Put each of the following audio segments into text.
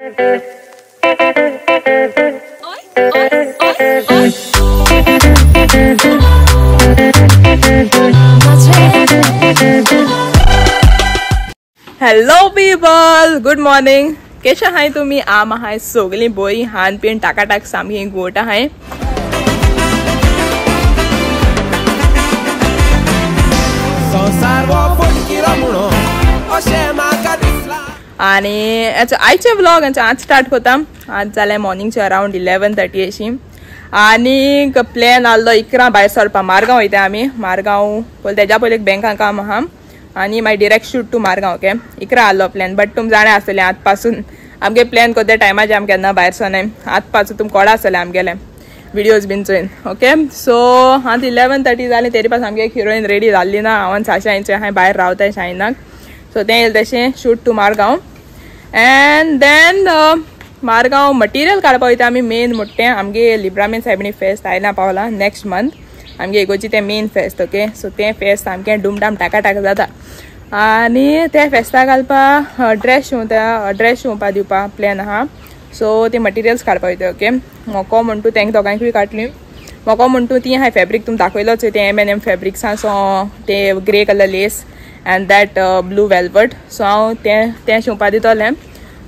Hello people, good morning. केशा हाय तुम्ही? आम हाय सगळी बरी हान पिण टाकाटाक सामकी गोट हाय. आणि आजचे व्लॉग आज स्टार्ट करता. आज जाल्यार मॉर्निंगचे अराउंड 11:30 अशी. आणि प्लॅन आल्लो इकरा भायर सरपा. मारगांव वयता आमी. मारगांव पयलीं तेज्या पयलीं बँकान काम आहा आणि मागीर direct shoot to Margao. Okay, इकरा आल्लो प्लॅन. बट तुम जाणा आसतलें आज पासून आमगे प्लॅन करता टायमाचे आमी केन्ना भायर सरनाय. आज पासून तुम कोडा आसतलें आमगेले व्हिडिओज बीन चोयन. ओके, सो आज 11:30 जालें. तेरी पास आमगे एक हिरोईन रेडी जाल्ली ना. हांव साशांचे हांव भायर रावताय शायनाक. सो तें येयलें तशें shoot to Margao. And then Margao material काडपा वयता आमी. मेन म्हणटा तें आमगे लिब्रामेन सायबिणी फेस्त आयला पावला नेक्स्ट मंथ. आमगे इगोची तें मेन फेस्त. ओके, सो तें फेस्त सामकें डुमडाम टाकाटाक जाता. आणि त्या फेस्ता घालपा ड्रेस शिवपा दिवपा प्लॅन आहा. सो ते मटिरियल्स काडपा वयता. ओके, मोको म्हणटू तेंक दोगांयकूय काडली. मोको म्हणटू ती हांवें फॅब्रीक तुमकां दाखयलोच ते M&M फॅब्रिक्साचो ते grey colour lace and that blue velvet. So हांव तें शिवपा दितोलें.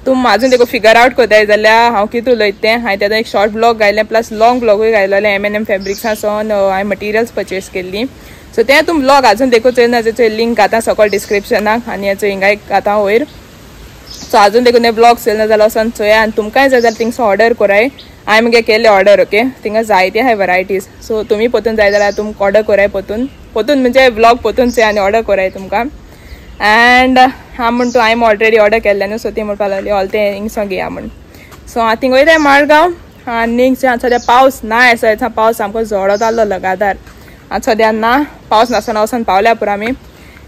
तुम अजून देखो फिगर आउट करताय जाल्यार हांव कितू उलयता तें हांवें तेजो एक शॉर्ट ब्लॉग घायलें प्लस लॉंग ब्लॉगूय घायलेलें. M&M फॅब्रिक्साचोन हांवें मटिरियल्स परचेस केल्ली. सो तें तुम ब्लॉग अजून देखो चोयना तेचो लिंक घाता सकयल डिस्क्रिप्शनाक आनी हेचो हिंगा एक घाता वयर. सो अजून देखून ते ब्लॉग चोयना जाल्यार वचोन चोया. आनी तुमकांय जाय जाल्यार थिंगसो ऑर्डर कोराय. हांवें मुगे केले ऑर्डर. ओके, थिंगा जायते आहाय वरायटीज. सो तुमी पोतून जाय जाल्यार तुमकां ऑर्डर कोराय. पोतून म्हणजे ब्लॉग पोतून चोया आनी ऑर्डर कोराय तुमकां. एंड हांव म्हणटू हांवें ऑलरेडी ऑर्डर केल्लें न्हू. सो ती म्हणपा लागली ऑल तें हिंगसो घेया म्हण. सो हांव थिंग वयताय मारगांव. आनी सद्या पावस ना आसा. पावस सामको झोडो जाल्लो लगातार. आज सद्या ना पावस नासतना वचून पावल्या पुरो आमी.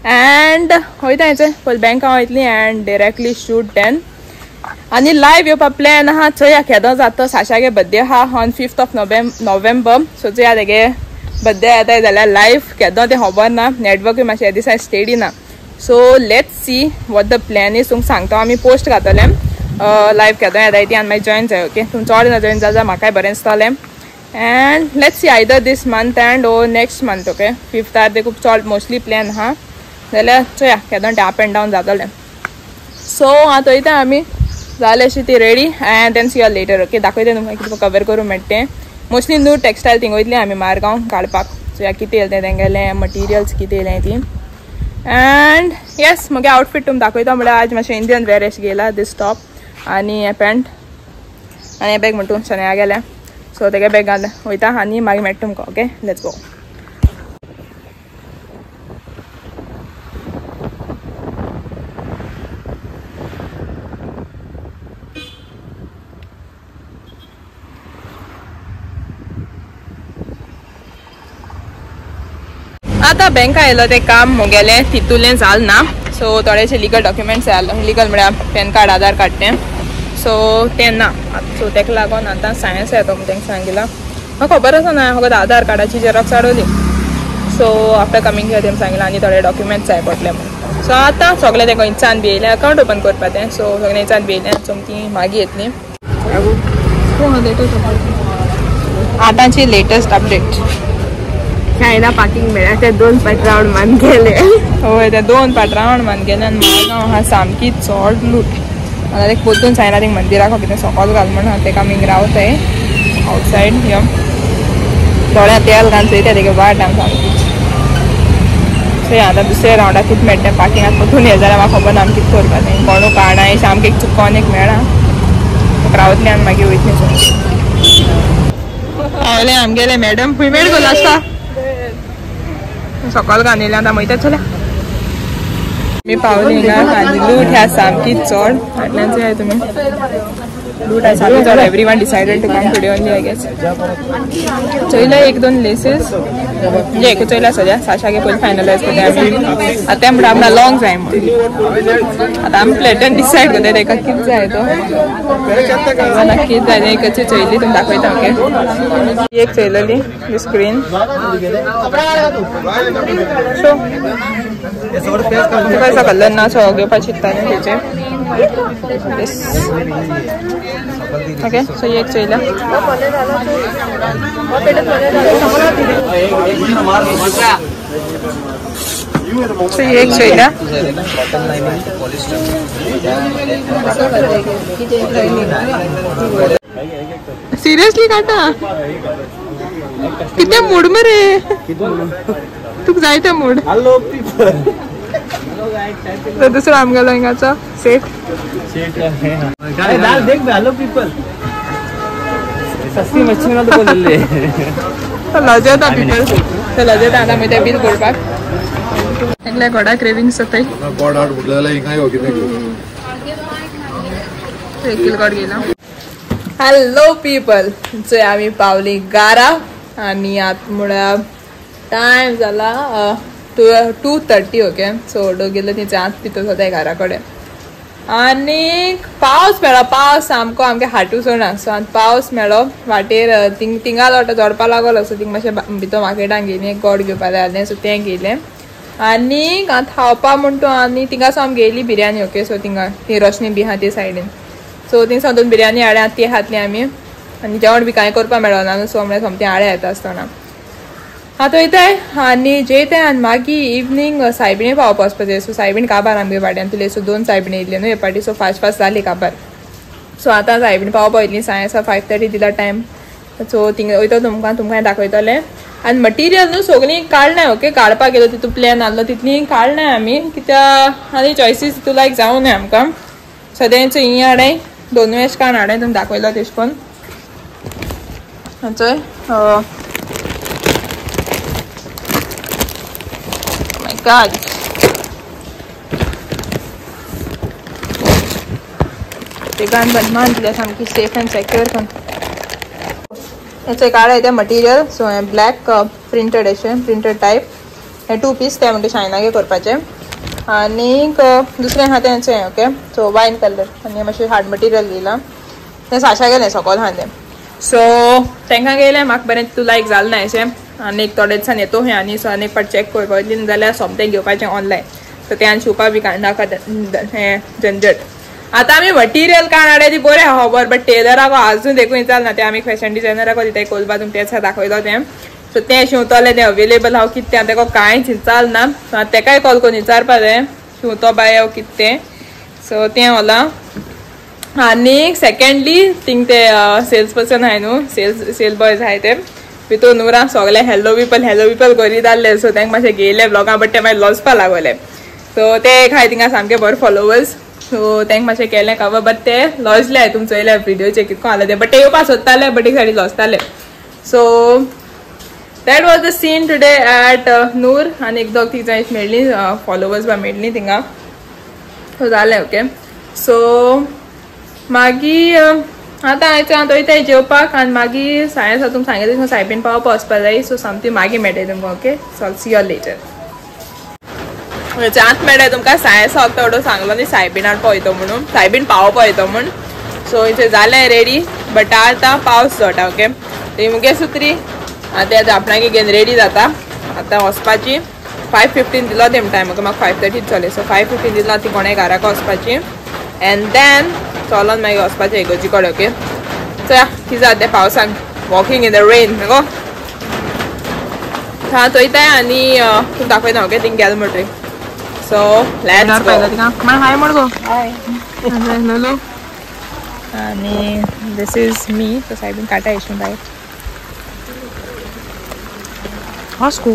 एंड वयता हेचें पयलीं बँकां वयतलीं एंड डिरेक्टली शूट देन. आनी लायव्ह येवपा प्लॅन आहा. चोया केदो जाता. साशागे बर्थडे आहा ऑन 5th नोव्हेंबर. सो चोया तेगे बर्थडे येताय जाल्यार लायव्ह केदो तें खबर ना. नेटवर्कूय मातशें हे दिसा स्टेडी ना. So let's see what the plan is. तुमकां सांगता आमी पोस्ट घातलें लायव्ह केदो येताय ती आनी मागीर जॉयन जाय. ओके, तुम चड ना जॉयन जाल्यार म्हाकाय बरें दिसतलें. And let's see either this month and or next month. Okay, 5th ते खूब चड मोस्टली प्लॅन आहा जाल्यार चोया केदोन तें अप एंड डावन जातलें. सो आतां वयता आमी. जालें अशी ती ready and then see you later. Okay, दाखयता तुमकां कितें कवर करूं मेळटा. मोस्टली न्यू टेक्सटायल थिंग वयतली आमी मारगांव काडपाक. सो ह्या कितें येयलें तेंगेलें मटिरियल्स कितें येयलें ती. एंड येस मगे आउटफीट तुमकां दाखयता म्हळ्यार आज मातशें इंडियन वेर अशें गेला. दिस टॉप आनी हे पॅन्ट आनी हे बॅग म्हणटू शन्या गेलें. सो तेगे बॅग घाल वयता आनी मागीर मेळटा तुमकां. Okay, let's go. आतां बँका येयलो तें काम मुगेलें तितूलें जाल ना. सो थोडेशे लिगल डॉक्युमेंट्स जाय. लिगल म्हळ्यार पॅन कार्ड आधार कार्ड तें. सो तें ना. सो तेका लागून आतां सायन्स येतो म्हण तेंका सांगिला. म्हाका खबर आसा ना फकत आधार कार्डाची झेरॉक्स हाडवली. सो आफ्टर कमिंग हियर तेंका सांगिला आनी थोडे डॉक्युमेंट्स जाय पडले म्हणून. सो आतां सगळें तेका इंचान बी येयलें अकावंट ओपन करपा तें. सो सगळें इंचान बी येयलें. सो ती मागीर येतली. आतांची लेटस्ट अपडेट. चायना पार्किंग मेळ्ळा. ते 2 पाट रावंड मान गेले. होय, ते 2 पाट रावंड मान गेले. आनी मारगांव हा सामकी चड लूट. आतां एक पोतून सायना थिंग मंदिराक कितें सकल घाल म्हण तेका आमी रावताय आउटसायड. यो थोड्या तेल घालून चोयता तेगे वाट आमकां सामकी. सो आतां दुसऱ्या रावंडाक कितें मेळटा पार्किंगाक पोतून ये जाल्यार म्हाका खबर ना आमी कितें करपा तें. कोणू काणाय सामकें एक चुकोन एक मेळ्ळा. रावतलें आनी मागीर वयतलें. पावलें आमगेलें मॅडम. खंय मेळ गो लास्टा सकल घालिल्लें. आतां वयता चला. मी पावली हिंगा आनी लूट ह्या सामकी चड. फाटल्यान चोया तुमी लूट आसा सामकी चड. Everyone decided to come today only I guess. चोयले 1-2 लेसीस म्हणजे एक चोयला सद्या. साशागे पयलीं फायनलायज करता आमी. आतां म्हणटा आमकां लॉंग जाय म्हणून. आतां आमी प्लेटन डिसायड करता तेका कितें जाय तो. कितें जाय तें एकची चोयली तुमी दाखयता. ओके, एक चोयलेली स्क्रीन. सो कलर ना सो घेवपाक चिंततालें तेचे. This. Okay, so ये एक चोइला. So ये एक चोइला. Seriously काटा? कितने मूड में रे? तू जायचं मूड. Hello people. तो दुसरा आमगा लंगाचा सेट. काय दाल देख बे हेलो पीपल. सस्ती मच्छी ना तो बोलले. तो लजत आहे पीपल. तो लजत आता मी ते बिल करपाक. एकला गोडा क्रेविंग्स होतय. गोडा उडलेला इंगाय हो किती. एक किलो गोड गेला. Hello people. सो आम्ही पावली गारा आणि आतमुळा टाइम झाला 2:30 ओके. सो दोघेले तिचे आत पितो होता घराकडे आणि पावस मेळो. पावस सामको आमगे हाटू सोडा. सो आत पावस मेळो वाटेर तिंगा लोटा जोडपा लागलो. सो तिंग मातशें भितर मार्केटान गेली एक गोड घेवपा जाय आसलें. सो तें गेलें आनी खावपा म्हणटो आनी तिंगा सावन गेली बिर्याणी. ओके. सो तिंगा ती रोशनी बी आहा ते सायडीन. सो थिंग सावन बिर्याणी हाडल्या ती खातली आमी आनी जेवण बी कांय करपा मेळना न्हू. सो म्हळ्यार सोमतें हाडे येता आसतना आतां वयताय आनी जेयताय आनी मागीर इवनींग सायबिणी पावपा वचपाचें. सो सायबीण काबार आमगे वाड्यान तुले. सो 2 सायबिणी येयल्ले न्हू हे पाटी. सो फास्ट जाली काबार. सो आतां सायबिणी पावपा वयतली. सायन्सा 5:30 दिला टायम. सो थिंग वयता तुमकां दाखयतलें आनी मटिरियल न्हू सगळीं काडनाय. ओके. काडपाक गेलो तितू प्लॅन आहलो तितली काडनाय आमी कित्याक आनी चॉयसीस तितू लायक जावं नाय आमकां. सद्यांचो ही हाडे 2 वेज कान हाडे तुमकां दाखयलो तेश कोन. चोय God. ते गान बनमान दिल्या सामकी सेफ अँड सेक्युअर पण. याचं एक आड आहे त्या मटेरियल. सो हे ब्लॅक प्रिंटेड अशें प्रिंटेड टायप. हे 2 पीस ते म्हणजे शायनागे करपाचे आनी दुसरें आहा तेंचें. ओके. सो वायन कलर आनी मातशें हार्ड मटेरियल दिला. तें साशा गेलें सकयल आहा तें. सो तांकां गेलें म्हाका बरें तू लायक जालें ना अशें आनी एक थोडे दिसान येतो हें आनी सो आनी एक पाट चॅक करपा वयतली जाल्यार सोमतें घेवपाचें ऑनलायन. सो तें आनी शिवपा बी नाका हें झंझट. आतां आमी मटिरियल काण हाडे ती बरें आहा खबर बट टेलराक आजून देखून विचारना ना. तें आमी फॅशन डिझायनराक दिताय कोलबा तुमकां तेच दाखयलो तें. सो तें शिंवतलें तें अवेलेबल हांव कितें तें तेका कांयच विचारल ना. सो आतां तेकाय कॉल करून विचारपा जाय शिंवतो बाय हांव कितें तें. सो तें होला आनी सेकंडली थिंग ते सेल्स पर्सन आहाय न्हू सेल बॉयज आहाय ते भितर नुरा सगळे हॅलो पीपल करीत आसले. सो तांकां मातशें घेयले ब्लॉगां बट ते मागीर लॉसपा लागले. सो ते एक आहाय थिंगा सामके बरे फॉलोवर्स. सो तांकां मातशें केलें कवर बट ते लॉसले. तुमी चोयले व्हिडिओचेर कितको आसले ते बट ते येवपा सोदताले बट एक सायडी लॉसताले. So that was the scene today at नूर आनी एक दोग ती जाय मेळ्ळी फॉलोवर्स बा मेळ्ळी थिंगा. सो जालें. ओके. सो मागीर आतां आयच्या वयताय जेवपाक आनी मागीर सायन्स तुमकां सांगितलें सायबीण पावपा वचपा जाय. सो सामकी मागीर मेळटाय तुमकां. Okay. So see you later. आत मेळटाय तुमकां सायन्स वखदा एवढो सांगलो न्ही सायबीण हाडपा वयतो म्हणून सायबीण पावोवपा वयतो म्हूण. सो इथे जालें रेडी बट आतां पावस जोडटा. ओके. ती मुगे सुत्री आतां आपणागे घेवन रेडी जाता आतां वचपाची. 5:15 दिलो तेम टायम. ओके. म्हाका 5:30 चले. सो 5:15 दिला ती कोणे घराक वचपाची एन्ड देन चलोन मागीर वचपाचें इगोर्जी कडेन. ओके. सो या कितें जाता तें पावसान वॉकिंग इन द रेन न्हू. हां चोयताय आनी तुका दाखयता. ओके. थिंग गेल म्हणटरी. So let's go. हाय म्हण गो. हाय. हॅलो. आनी दिस इज मी. सो सायबीन काटा येशीं भायर वास्को.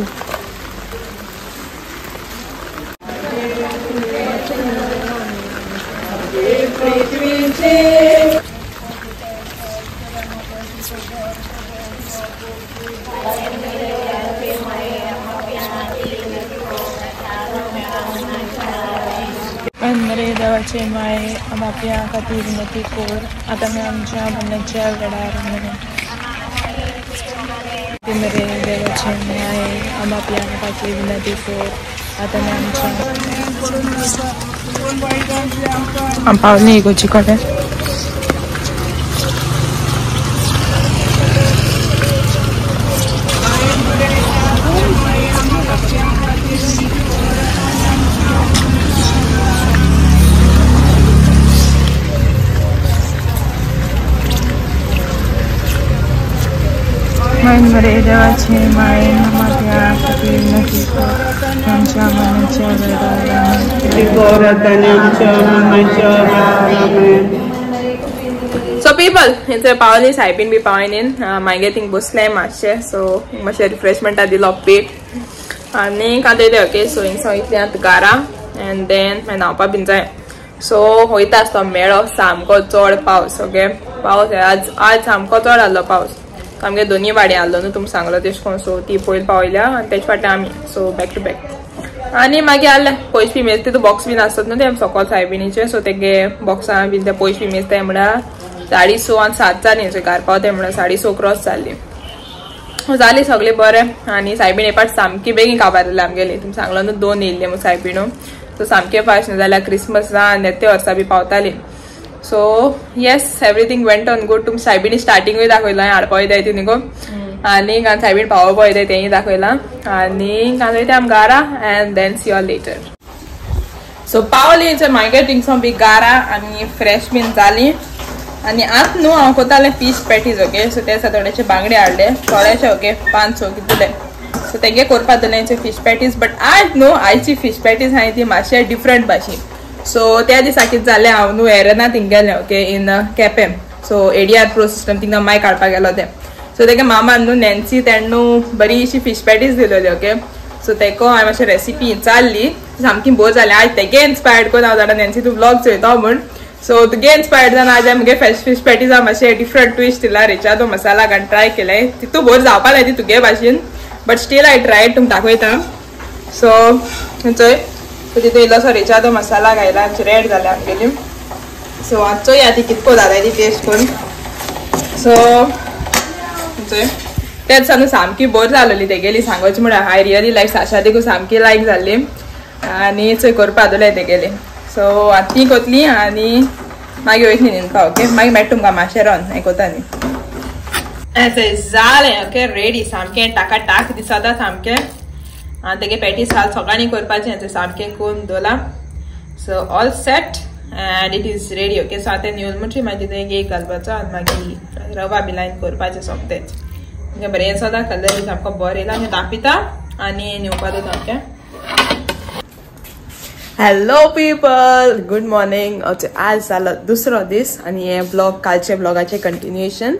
बरे देवाचे माय आपल्या खातीर विनंती कर. आतां आमी आमच्या मनाच्या लढार मरे देवाचे माय आपल्या खातीर विनंती कर. आतां आमी आमच्या पावली इगोर्जी कडेन. बरे देवाचे माये नमात्या खातीर नशीब आमच्या मनाच्या सो पीपल इथे पावली सायबीन बी पावयनीन मागे थिंग बसले मातशे सो मातशे रिफ्रेशमेंटा दिलो पेट आनी कांदे ओके सो हिंग इतले आतां गारा एंड देन मागीर न्हांवपा बीन जाय सो वयता आसतो मेळो सामको चड पावस ओके पावस आज सामको चड आहलो पावस आमगे दोनी वाडी आहलो न्हू तुमकां सांगलो तेश कोन सो ती पयली पावयल्या आनी तेच फाटी आमी सो बॅक टू बॅक आनी मागीर आहले पयशे बी मेळटा तितू बॉक्स बीन आसतात न्हू ते सकल सायबिणीचे सो तेगे बॉक्सां बीन ते पयशे बी मेळटा म्हळ्यार 6:30 आनी 7 जाली घर पावते म्हळ्यार 6:30 क्रॉस जाली जाली सगळे बरें आनी सायबीण येपाट सामकी बेगीन काबार जाली आमगेली तुमकां सांगलो न्हू 2 येयल्ले म्हूण सायबिणू सो सामके फास्ट न्हू जाल्यार क्रिसमस आनी नेते वर्सा बी पावताली so yes everything went on good तुमकां सायबिणी स्टार्टींगूय दाखयलो हांवें हाडपा वयताय ती न्ही गो आनी सायबीण पावोवपा वयताय तेंय दाखयलां आनी वयता आमी गारा and then see all later so पावली मागीर थिंगसो बी गारा आनी फ्रेश बीन जाली आनी आतां न्हू हांव कोतालें फीश पॅटीज ओके सो ते थोडेशे बांगडे हाडले थोडेशे ओके 500 कितले सो तेगे करपा दिलें फीश पॅटीज बट आज न्हू आयची फीश पॅटीज हांवें ती मातशे डिफरंट भाशेन सो त्या दिसा कितें जालें हांव न्हू एरना थिंग गेलें okay in Quepem so ADR pro system थिंगा मायक हाडपाक गेलो ते सो तेगे मामान न्हू नॅन्सी तेणें न्हू बरीशी फीश पॅटीज दिलेली ओके सो तेको हांवें मातशें रेसिपी चालली सामकी बोर जालें आज तेगे इन्स्पायर्ड करून हांव जाणा नॅन्सी तूं ब्लॉग चोयता म्हूण सो तुगे इन्स्पायर्ड जावन आज मुगे फीश पॅटीजा मातशे डिफरंट ट्विस्ट दिला रेचादो मसाला घालून ट्राय केलें तितू बोर जावपा जाय ती तुगे भाशेन बट स्टील आय ट्रायड तुमकां दाखयता सो चोय तितून इल्लोसो रेचादो मसाला घायला रेड जाल्या आमगेली सो आज चोया ती कितको जाल्या ती टेस्ट करून सो चोय तेच दिसा सामकी बोर जालोली तेगेली सांगोची म्हळ्यार आय रियली लायक साशा देखून सामकी लायक जाल्ली आनी चोय करपा दोले तेगेली सो आतां ती कोतली आनी मागीर वयतली न्हिदपा ओके मागीर मेळटा तुमकां मातशें रावन हें कोता न्ही जालें ओके रेडी सामकें टाका टाक दिसता सामकें आनी तेगे पॅटीस हाल सगळ्यांनी करपाचें सामकें करून दवरला so all set and it is ready okay so आतां न्यूज म्हणची मागीर तें एक घालपाचो आनी मागीर रवा बी लायन करपाचें सोंपतेंच म्हणजे बरें सदां कलर सामको बरें येयला आनी दापिता आनी न्हिवपा दिता okay hello people good morning आज जालो दुसरो दीस आनी हे ब्लॉग कालचे ब्लॉगाचे कंटिन्युएशन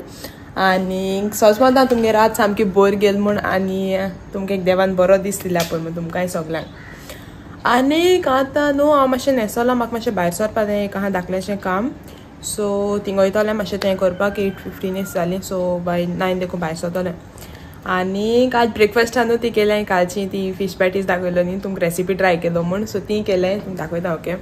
आनी सोजमोता तुमगे रात सामकी बोर गेल म्हूण आनी तुमकां एक देवान बरो दीस दिला पळय म्हूण तुमकांय सगल्यांक आनीक आतां न्हू हांव मातशें न्हेसोलां म्हाका मातशें भायर सरपा जाय एक आहा धाकलेशें काम सो थिंग वयतलें मातशें तें करपाक 8:15 जालीं सो बाय 9 देखून भायर सरतलें आनी आज ब्रेकफास्टान ती केलें कालची ती फीश पॅटीज दाखयलो न्ही तुमकां रेसिपी ट्राय केलो म्हूण सो ती केलें तुमकां दाखयता ओके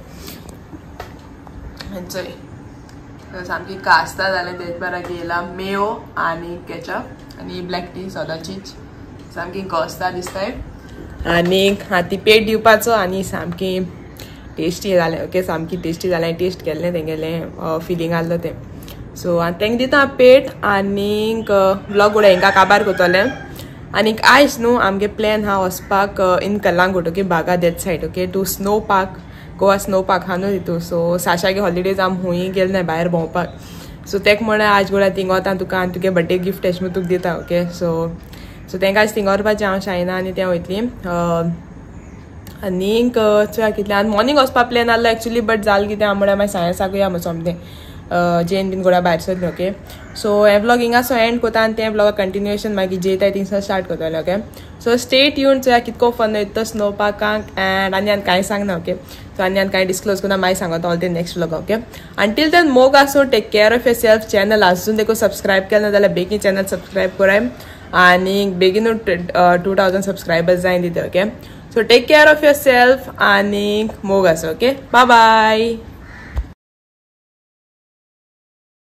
चोय सामकी कास्ता जालें तेच बाराक येयला मेयो आनी केचप आनी ब्लॅक टी सोदाचीच सामकी घोस्ता दिसताय आनी हाती पेट दिवपाचो आनी सामकी टेस्टी जालें ओके सामकी टेस्टी जालें टेस्ट केल्लें तेंगेलें फिलींग आहलो तें सो आतां तेंक दिता पेट आनीक ब्लॉग उडय हिंगा काबार कोतोलें आनीक आयज न्हू आमगे प्लॅन हा वचपाक in Calangute okay Baga that side okay to snow park Goa snow park हा न्हू तितू सो साशागे हॉलिडेज आम हुंय गेल नाय भायर भोंवपाक सो तेक म्हळ्यार आज गोळा थिंग वता तुका आनी तुगे बर्थडे गिफ्ट एश तुका दिता ओके सो तेंकां आज थिंग व्हरपाचें हांव शायना आनी तें वयतलीं आनीक चोया कितलें आनी मॉर्निंग वचपा प्लॅन आहलो एक्चुली बट जालें कितें हांव म्हळ्यार मागीर सायन्साक या सोमतें जेन बीन गोळा भायर सरलें ओके सो हे ब्लॉग हिंगासो एंड कोता आनी तें ब्लॉगा कंटिन्युएशन मागीर जेताय थिंगसर स्टार्ट कोतलें ओके सो स्टे ट्यून्ड चोया कितको फन वयता तो स्नो पार्काक एंड आनी कांय सांगना ओके सो आनी कांय डिस्क्लोज करना मागीर सांगता all the next blog okay until then मोग आसो take care of yourself channel आजून देखून सबस्क्रायब केलें जाल्यार बेगीन चॅनल सबस्क्रायब कराय आनी बेगीनूच 2000 सबस्क्रायबर्स जाय दिते okay so take care of yourself आनी मोग आसो ओके बाय बाय